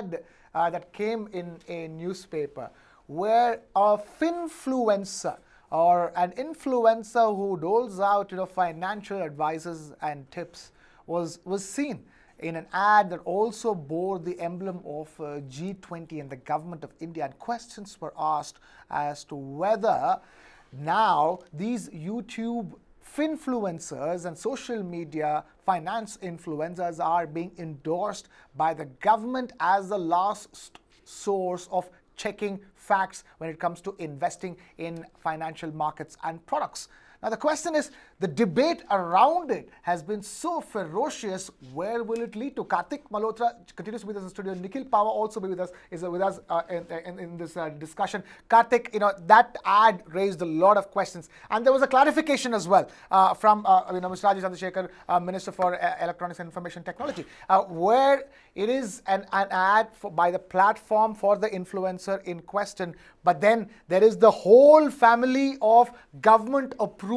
ad that came in a newspaper where a Finfluencer or an influencer who doles out financial advices and tips was seen in an ad that also bore the emblem of G20 and the government of India. And questions were asked as to whether now these YouTube Finfluencers and social media finance influencers are being endorsed by the government as the last source of checking facts when it comes to investing in financial markets and products. Now the question is, the debate around it has been so ferocious. Where will it lead to? Karthik Malhotra continues to be with us in the studio. Nikhil Pava also be with us, is with us in this discussion. Karthik, that ad raised a lot of questions, and there was a clarification as well from Mr. Rajesh Chandrasekhar, Minister for Electronics and Information Technology, where it is an ad by the platform for the influencer in question, but then there is the whole family of government-approved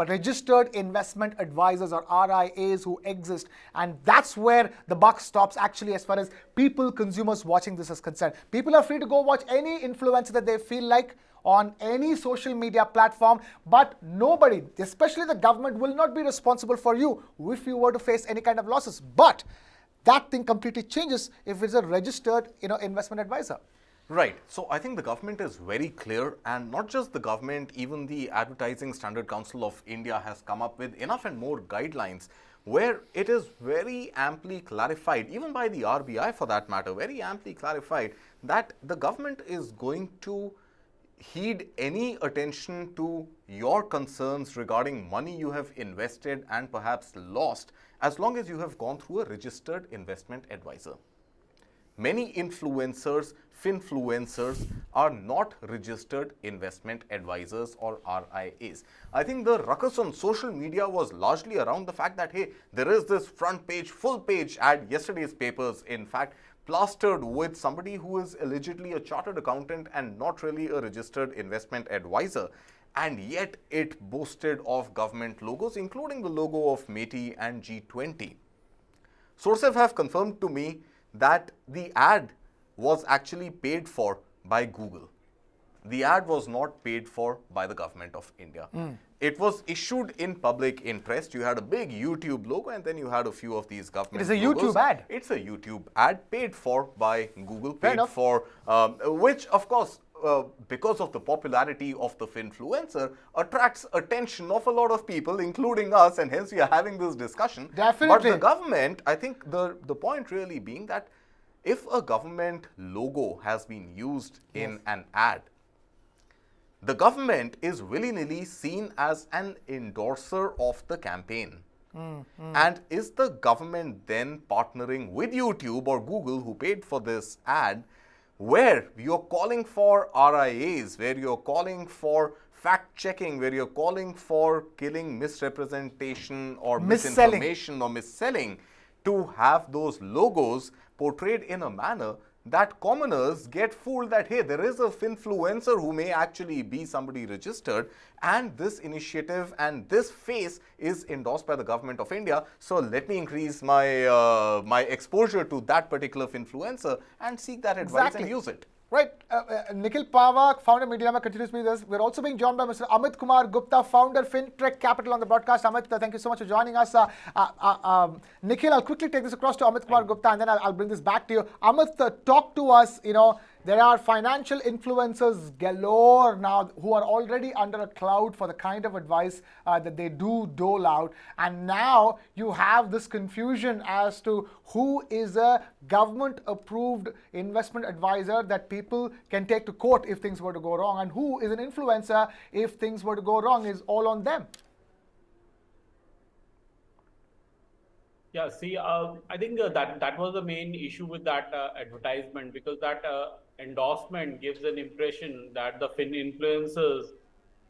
registered investment advisors or RIAs who exist, and that's where the buck stops actually as far as people, consumers watching this is concerned. People are free to go watch any influencer that they feel like on any social media platform, but nobody, especially the government, will not be responsible for you if you were to face any kind of losses. But that thing completely changes if it's a registered investment advisor. Right. So I think the government is very clear, and not just the government, even the Advertising Standard Council of India has come up with enough and more guidelines where it is very amply clarified, even by the RBI for that matter, very amply clarified that the government is going to heed any attention to your concerns regarding money you have invested and perhaps lost, as long as you have gone through a registered investment advisor. Many influencers, Finfluencers, are not registered investment advisors or RIAs. I think the ruckus on social media was largely around the fact that, hey, there is this front page, full page ad, yesterday's papers, in fact, plastered with somebody who is allegedly a chartered accountant and not really a registered investment advisor. And yet it boasted of government logos, including the logo of MeitY and G20. Sources have confirmed to me that the ad was actually paid for by Google. The ad was not paid for by the government of India. It was issued in public interest. You had a big YouTube logo, and then you had a few of these government logos. It's a YouTube ad. It's a YouTube ad paid for by Google, Fair paid enough. for, which of course, because of the popularity of the Finfluencer, attracts attention of a lot of people, including us, and hence we are having this discussion. Definitely. But the government, I think the point really being that if a government logo has been used in an ad, the government is willy-nilly seen as an endorser of the campaign. And is the government then partnering with YouTube or Google, who paid for this ad, where you're calling for RIAs, where you're calling for fact-checking, where you're calling for killing misrepresentation or misinformation or mis-selling, to have those logos portrayed in a manner that commoners get fooled that, hey, there is a Finfluencer who may actually be somebody registered, and this initiative and this face is endorsed by the government of India. So let me increase my my exposure to that particular Finfluencer and seek that advice and use it. Right. Nikhil Pava, founder of MeitY, continues to be with us. We're also being joined by Mr. Amit Kumar Gupta, founder FinTech Capital on the broadcast. Amit, thank you so much for joining us. Nikhil, I'll quickly take this across to Amit Kumar Gupta, and then I'll bring this back to you. Amit, talk to us. There are financial influencers galore now who are already under a cloud for the kind of advice that they do dole out. And now you have this confusion as to who is a government-approved investment advisor that people can take to court if things were to go wrong, and who is an influencer if things were to go wrong is all on them. Yeah, see, I think that was the main issue with that advertisement, because that endorsement gives an impression that the Fin-influencers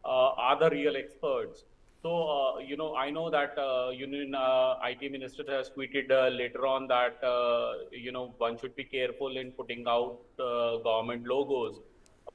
are the real experts. So, I know that Union IT Minister has tweeted later on that, one should be careful in putting out government logos.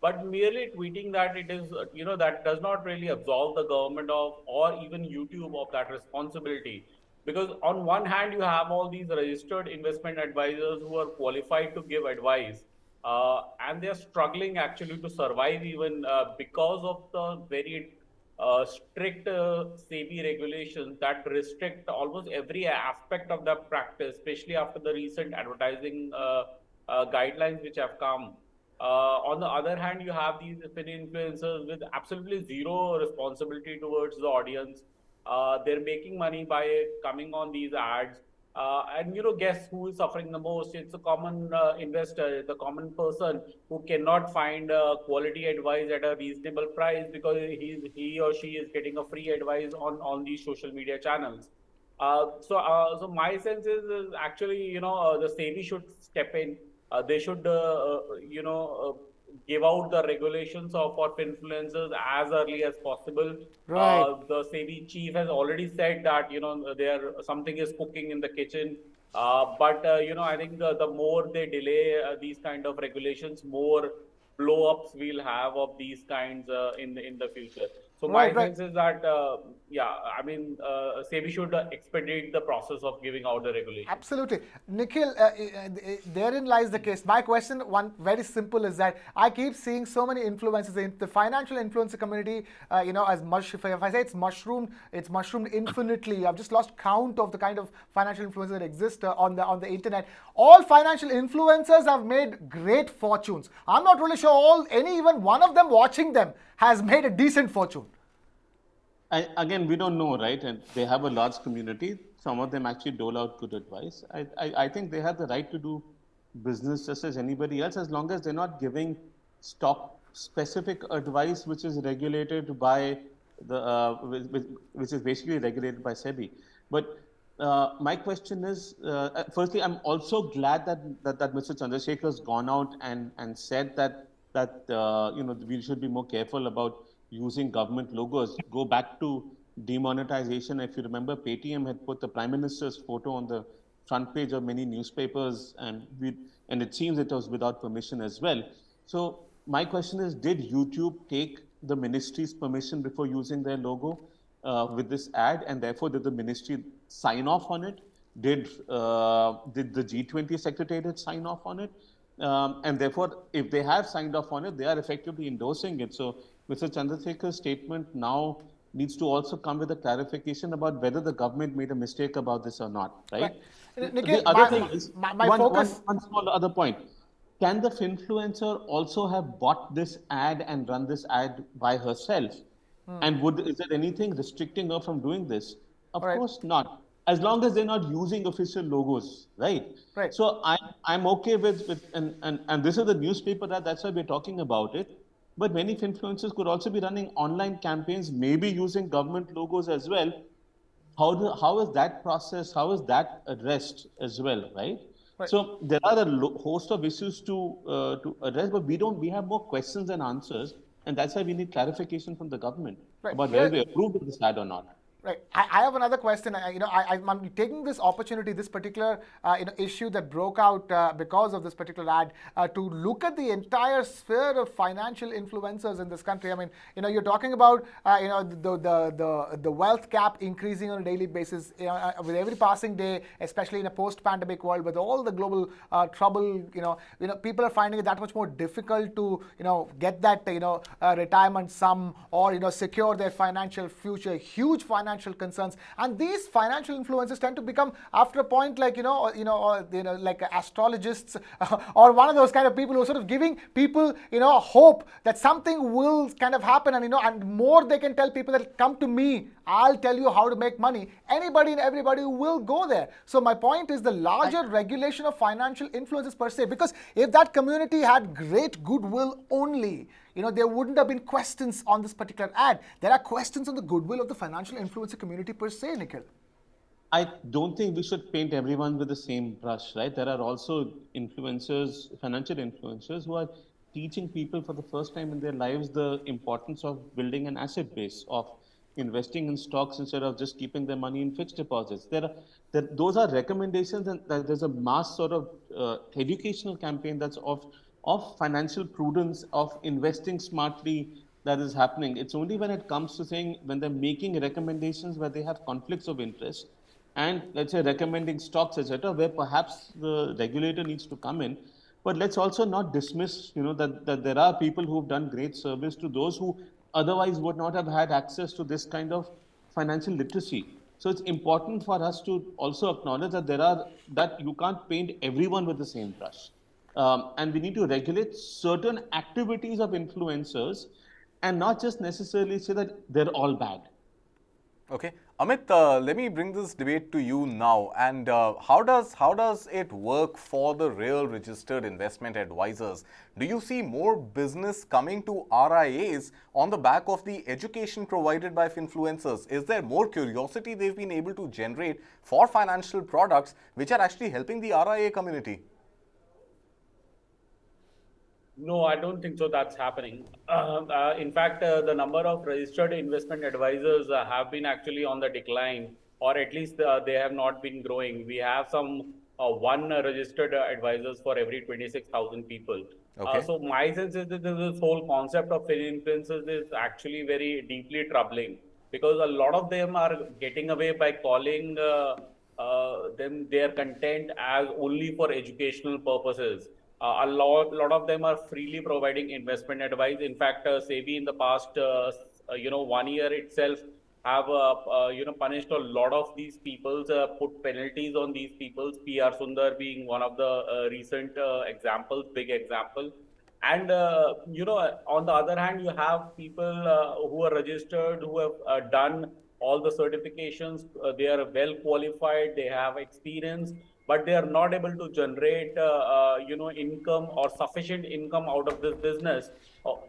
But merely tweeting that it is, that does not really absolve the government of, or even YouTube of that responsibility. Because on one hand, you have all these registered investment advisors who are qualified to give advice, and they're struggling actually to survive even because of the very strict SEBI regulations that restrict almost every aspect of the practice, especially after the recent advertising guidelines which have come. On the other hand, you have these influencers with absolutely zero responsibility towards the audience. They're making money by coming on these ads. And guess who is suffering the most? It's a common investor, the common person who cannot find quality advice at a reasonable price because he or she is getting a free advice on these social media channels. So my sense is actually, the SEBI should step in. They should, give out the regulations for influencers as early as possible. Right. The SEBI chief has already said that there something is cooking in the kitchen. But I think the more they delay these kind of regulations, more blow-ups we'll have of these kinds in the future. So my Right, right. sense is that yeah, I mean, SEBI should expedite the process of giving out the regulations. Absolutely. Nikhil, therein lies the case. My question, one very simple, is that I keep seeing so many influencers in the financial influencer community, as much, if I say it's mushroomed infinitely. I've just lost count of the kind of financial influencers that exist on the internet. All financial influencers have made great fortunes. I'm not really sure even one of them watching them has made a decent fortune. Again, we don't know, right? And they have a large community. Some of them actually dole out good advice. I think they have the right to do business just as anybody else, as long as they're not giving stock specific advice, which is regulated by which is basically regulated by SEBI. But my question is, firstly, I'm also glad that Mr. Chandrasekhar has gone out and said that we should be more careful about using government logos. Go back to demonetization. If you remember, Paytm had put the Prime Minister's photo on the front page of many newspapers, and it seems it was without permission as well. So my question is, did YouTube take the ministry's permission before using their logo with this ad, and therefore did the ministry sign off on it? Did the G20 Secretariat sign off on it? And therefore, if they have signed off on it, they are effectively endorsing it. So Mr. Chandrasekhar's statement now needs to also come with a clarification about whether the government made a mistake about this or not, right? Nikhil, The other thing is, my focus. one small other point. Can the Finfluencer also have bought this ad and run this ad by herself? And is there anything restricting her from doing this? Of Right. course not. As long as they're not using official logos, right? Right. So I'm okay with and this is the newspaper that's why we're talking about it. But many influencers could also be running online campaigns, maybe using government logos as well. How is that process? How is that addressed as well, right? Right. So there are a host of issues to address, but we have more questions than answers, and that's why we need clarification from the government Right. about whether they approve of this ad or not. Right. I have another question. I'm taking this opportunity, this particular issue that broke out because of this particular ad, to look at the entire sphere of financial influencers in this country. I mean, you're talking about the wealth cap increasing on a daily basis. With every passing day, especially in a post-pandemic world, with all the global trouble, people are finding it that much more difficult to get that retirement sum or secure their financial future. Huge financial concerns, and these financial influencers tend to become, after a point, like like astrologists or one of those kind of people who are sort of giving people hope that something will kind of happen, and more they can tell people that come to me, I'll tell you how to make money. Anybody and everybody will go there. So my point is the larger regulation of financial influences per se, because if that community had great goodwill only, there wouldn't have been questions on this particular ad. There are questions on the goodwill of the financial influencer community per se, Nikhil. I don't think we should paint everyone with the same brush, right? There are also influencers, financial influencers, who are teaching people for the first time in their lives the importance of building an asset base, of investing in stocks instead of just keeping their money in fixed deposits. Those are recommendations, and there's a mass sort of educational campaign that's of financial prudence, of investing smartly, that is happening. It's only when it comes to saying, when they're making recommendations where they have conflicts of interest, and let's say recommending stocks, etc., where perhaps the regulator needs to come in. But let's also not dismiss, that there are people who've done great service to those who otherwise would not have had access to this kind of financial literacy. So it's important for us to also acknowledge that you can't paint everyone with the same brush. And we need to regulate certain activities of influencers and not just necessarily say that they're all bad. Okay, Amit, let me bring this debate to you now. And how does it work for the real registered investment advisors? Do you see more business coming to RIAs on the back of the education provided by Finfluencers? Is there more curiosity they've been able to generate for financial products which are actually helping the RIA community? No, I don't think so. That's happening. In fact, the number of registered investment advisors have been actually on the decline, or at least they have not been growing. We have some one registered advisors for every 26,000 people. Okay. So my sense is that this whole concept of influencers is actually very deeply troubling because a lot of them are getting away by calling them their content as only for educational purposes. A lot of them are freely providing investment advice. In fact, SEBI in the past, 1 year itself have punished a lot of these people, put penalties on these people. PR Sundar being one of the recent examples, big example. And on the other hand, you have people who are registered, who have done all the certifications. They are well qualified, they have experience, but they are not able to generate income or sufficient income out of this business,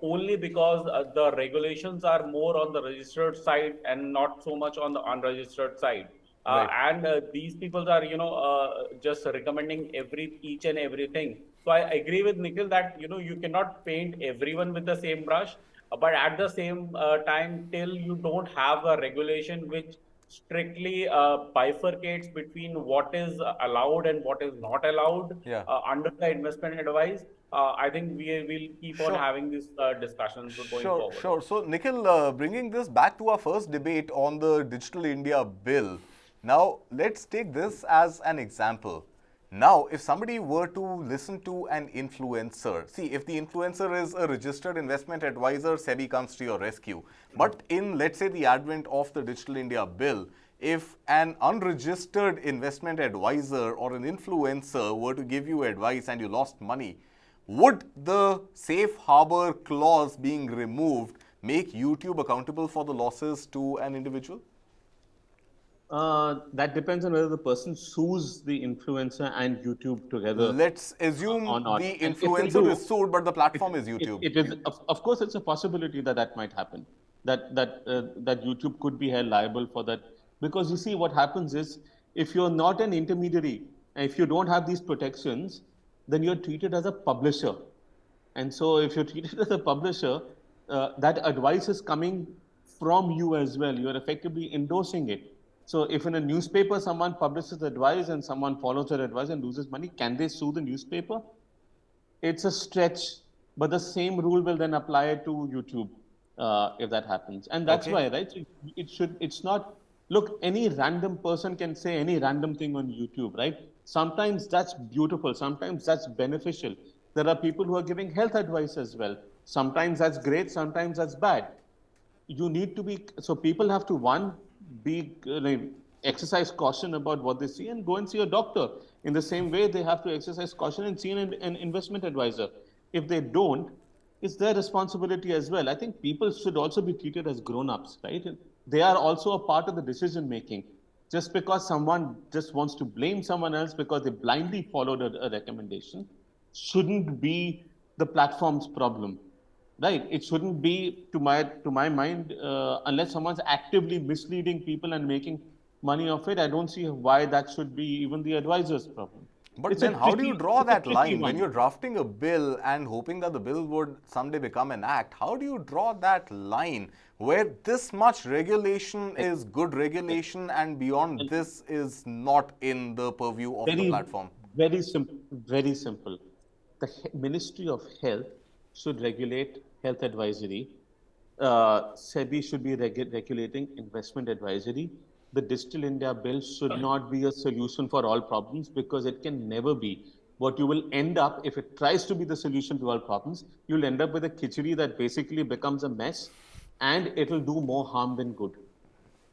only because the regulations are more on the registered side and not so much on the unregistered side. Right. And these people are just recommending each and everything. So I agree with Nikhil that you cannot paint everyone with the same brush, but at the same time, till you don't have a regulation which strictly bifurcates between what is allowed and what is not allowed Yeah. under the investment advice, I think we will keep on Sure. having these discussions going Sure, forward. sure. So, Nikhil, bringing this back to our first debate on the Digital India bill. Now, let's take this as an example. Now, if somebody were to listen to an influencer, see, if the influencer is a registered investment advisor, SEBI comes to your rescue. But in, let's say, the advent of the Digital India bill, if an unregistered investment advisor or an influencer were to give you advice and you lost money, would the safe harbor clause being removed make YouTube accountable for the losses to an individual? That depends on whether the person sues the influencer and YouTube together Let's or assume not. the And if they influencer do, is sued, but the platform is YouTube. it is of course it's a possibility that might happen. That YouTube could be held liable for that, because you see what happens is, if you're not an intermediary and if you don't have these protections, then you're treated as a publisher. And so, if you're treated as a publisher, that advice is coming from you as well. You are effectively endorsing it. So, if in a newspaper someone publishes advice and someone follows their advice and loses money, can they sue the newspaper? It's a stretch, but the same rule will then apply to YouTube if that happens. And that's Okay. why, right? So it's not, look, any random person can say any random thing on YouTube, right? Sometimes that's beautiful, sometimes that's beneficial. There are people who are giving health advice as well. Sometimes that's great, sometimes that's bad. You need to be, so people have to, one, be exercise caution about what they see and go and see a doctor. In the same way, they have to exercise caution and see an investment advisor. If they don't, it's their responsibility as well. I think people should also be treated as grown-ups, right? They are also a part of the decision making. Just because someone just wants to blame someone else because they blindly followed a recommendation shouldn't be the platform's problem. Right. It shouldn't be, to my mind, unless someone's actively misleading people and making money off it. I don't see why that should be even the advisor's problem. But then how do you draw It's a that tricky line? When one. you're drafting a bill and hoping that the bill would someday become an act, how do you draw that line where this much regulation is good regulation and beyond this is not in the purview of the Very, platform? very simple. Very simple. The Ministry of Health should regulate health advisory. SEBI should be regulating investment advisory. the Digital India bill should not be a solution for all problems, because it can never be. What you will end up, if it tries to be the solution to all problems, you'll end up with a khichdi that basically becomes a mess, and it'll do more harm than good.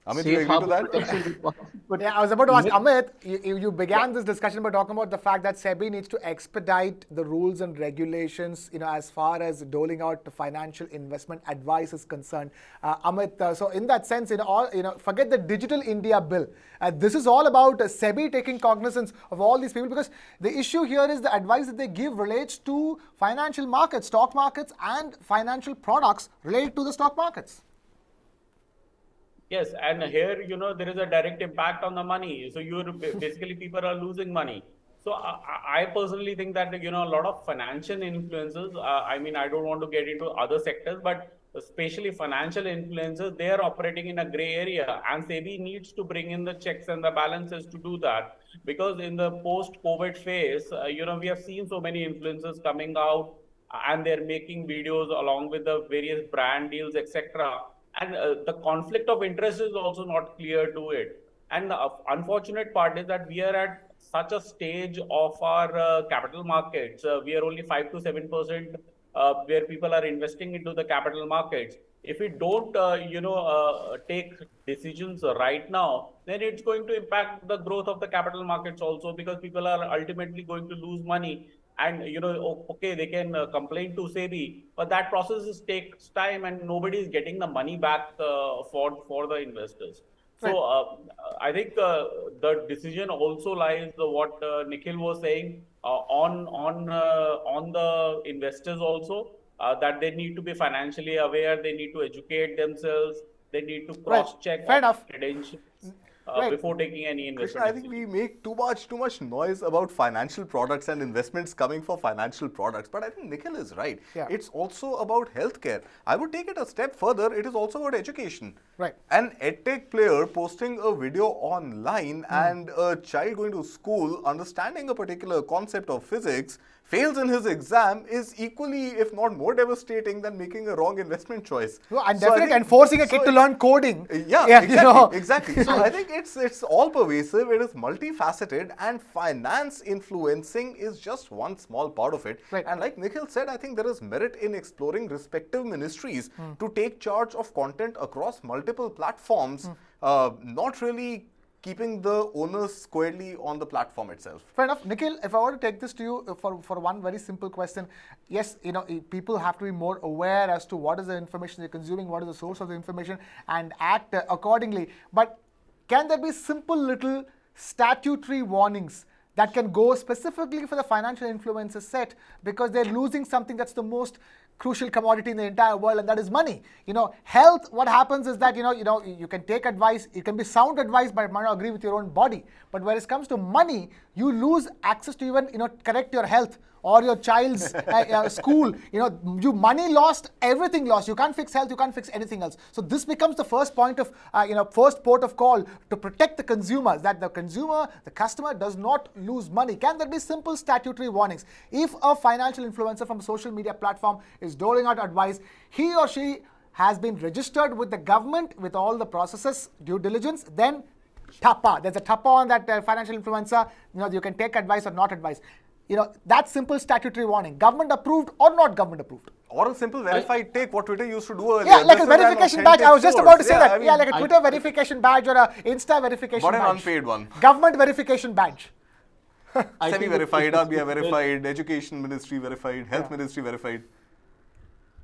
Amit, you Safe agree to harbor that? protection is important, but Yeah, I was about to ask let- Amit. You began this discussion by talking about the fact that SEBI needs to expedite the rules and regulations, as far as doling out the financial investment advice is concerned. Amit, so in that sense, forget the Digital India bill. This is all about SEBI taking cognizance of all these people, because the issue here is the advice that they give relates to financial markets, stock markets, and financial products related to the stock markets. Yes, and here, there is a direct impact on the money. So basically people are losing money. So I personally think that, a lot of financial influencers, I don't want to get into other sectors, but especially financial influencers, they are operating in a gray area, and SEBI needs to bring in the checks and the balances to do that. Because in the post-COVID phase, we have seen so many influencers coming out, and they're making videos along with the various brand deals, etc. And the conflict of interest is also not clear to it. And the unfortunate part is that we are at such a stage of our capital markets. We are only 5 to 7% where people are investing into the capital markets. If we don't, take decisions right now, then it's going to impact the growth of the capital markets also, because people are ultimately going to lose money. And okay, they can complain to SEBI, but that process takes time, and nobody is getting the money back for the investors. So I think the decision also lies what Nikhil was saying on the investors also, that they need to be financially aware, they need to educate themselves, they need to cross check Fair enough. credentials Right. before taking any Krishna, investment I think decision. we make too much noise about financial products and investments coming for financial products. But I think Nikhil is right. Yeah. It's also about healthcare. I would take it a step further. It is also about education. Right. An edtech player posting a video online and a child going to school understanding a particular concept of physics fails in his exam is equally, if not more devastating than making a wrong investment choice. No, and So I definitely, think- and forcing a so kid to it's- learn coding. Yeah, exactly, you exactly. So I think it's all pervasive, it is multifaceted, and finance influencing is just one small part of it. Right. And like Nikhil said, I think there is merit in exploring respective ministries to take charge of content across multiple platforms, not really keeping the onus squarely on the platform itself. Fair enough. Nikhil, if I were to take this to you for one very simple question, yes, people have to be more aware as to what is the information they're consuming, what is the source of the information, and act accordingly. But can there be simple little statutory warnings that can go specifically for the financial influencer set, because they're losing something that's the most crucial commodity in the entire world, and that is money. Health, what happens is that you can take advice, it can be sound advice, but it might not agree with your own body. But when it comes to money, you lose access to even correct your health or your child's school. Money lost, everything lost. You can't fix health, you can't fix anything else. So this becomes the first point of first port of call to protect the consumers, that the customer does not lose money. Can there be simple statutory warnings? If a financial influencer from a social media platform is doling out advice, he or she has been registered with the government with all the processes, due diligence, then TAPA. There's a TAPA on that financial influencer. You can take advice or not advice. That simple statutory warning, government approved or not government approved. Or a simple verified take, what Twitter used to do earlier. Yeah, like This a is an verification badge. I was just authentic about to say source. that. I mean, Like a Twitter verification badge or a Insta verification But an badge. unpaid one. Government verification badge. I think SEBI-verified, it's- RBI verified, Education Ministry verified, Health Ministry verified.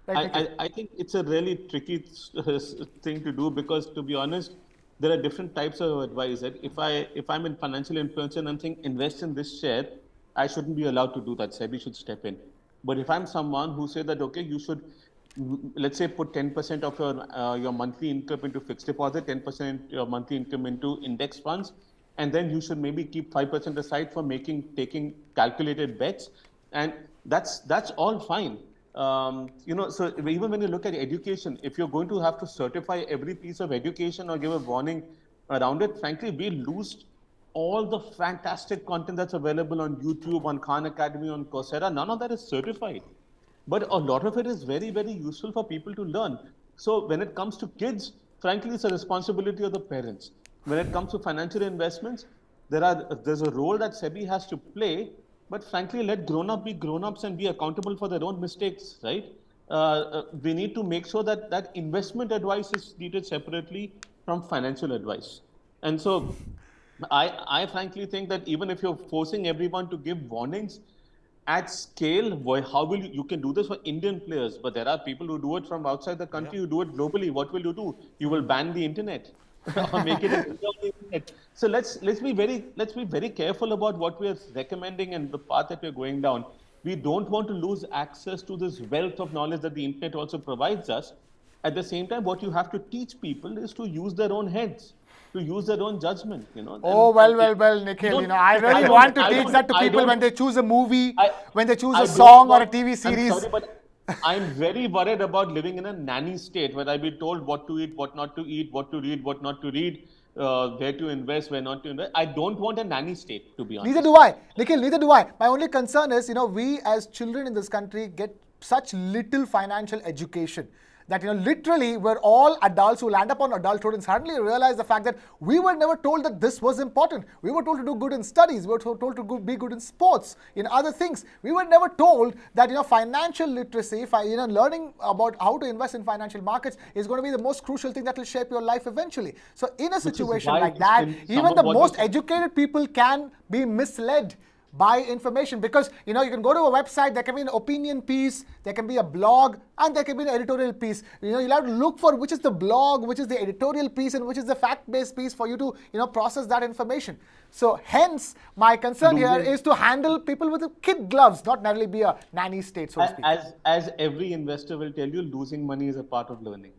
Right, Nikhil? I think it's a really tricky thing to do, because, to be honest, there are different types of advice. Right? If I'm in financial influencer and I'm thinking invest in this share, I shouldn't be allowed to do that. SEBI should step in. But if I'm someone who say that, okay, you should, let's say, put 10% of your monthly income into fixed deposit, 10% your monthly income into index funds, and then you should maybe keep 5% aside for taking calculated bets, and that's all fine. So even when you look at education, if you're going to have to certify every piece of education or give a warning around it, frankly, we lose all the fantastic content that's available on YouTube, on Khan Academy, on Coursera. None of that is certified. But a lot of it is very, very useful for people to learn. So when it comes to kids, frankly, it's a responsibility of the parents. when it comes to financial investments, there's a role that SEBI has to play, but frankly, let grown-up be grown-ups and be accountable for their own mistakes, right? We need to make sure that investment advice is treated separately from financial advice. And so I frankly think that even if you're forcing everyone to give warnings at scale, how will you can do this for Indian players, but there are people who do it from outside the country, who do it globally. What will you do? You will ban the internet or make it illegal on the internet. So let's be very careful about what we are recommending and the path that we're going down. We don't want to lose access to this wealth of knowledge that the internet also provides us. At the same time, what you have to teach people is to use their own heads, to use their own judgment. Oh, well, Nikhil. I really want to teach that to people when they choose a movie, when they choose a song or a TV series. I'm sorry, but I'm very worried about living in a nanny state where I'll be told what to eat, what not to eat, what to read, what not to read, where to invest, where not to invest. I don't want a nanny state, to be honest. Neither do I. Nikhil, neither do I. My only concern is, we as children in this country get such little financial education that, literally we're all adults who land up on adulthood and suddenly realize the fact that we were never told that this was important. We were told to do good in studies. We were told to be good in sports, in other things. We were never told that, financial literacy, learning about how to invest in financial markets is going to be the most crucial thing that will shape your life eventually. So in a situation like that, even the most educated people can be misled by information, because you can go to a website, there can be an opinion piece, there can be a blog, and there can be an editorial piece. You'll have to look for which is the blog, which is the editorial piece, and which is the fact-based piece for you to process that information. So hence my concern here is to handle people with kid gloves, not necessarily be a nanny state, so to speak. As every investor will tell you, losing money is a part of learning.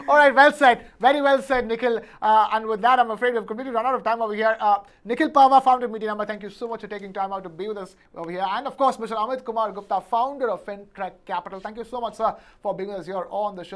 All right, well said. Very well said, Nikhil. And with that, I'm afraid we've completely run out of time over here. Nikhil Pahwa, founder of MeitY Number, thank you so much for taking time out to be with us over here. And of course, Mr. Amit Kumar Gupta, founder of FinTech Capital. Thank you so much, sir, for being with us here on the show.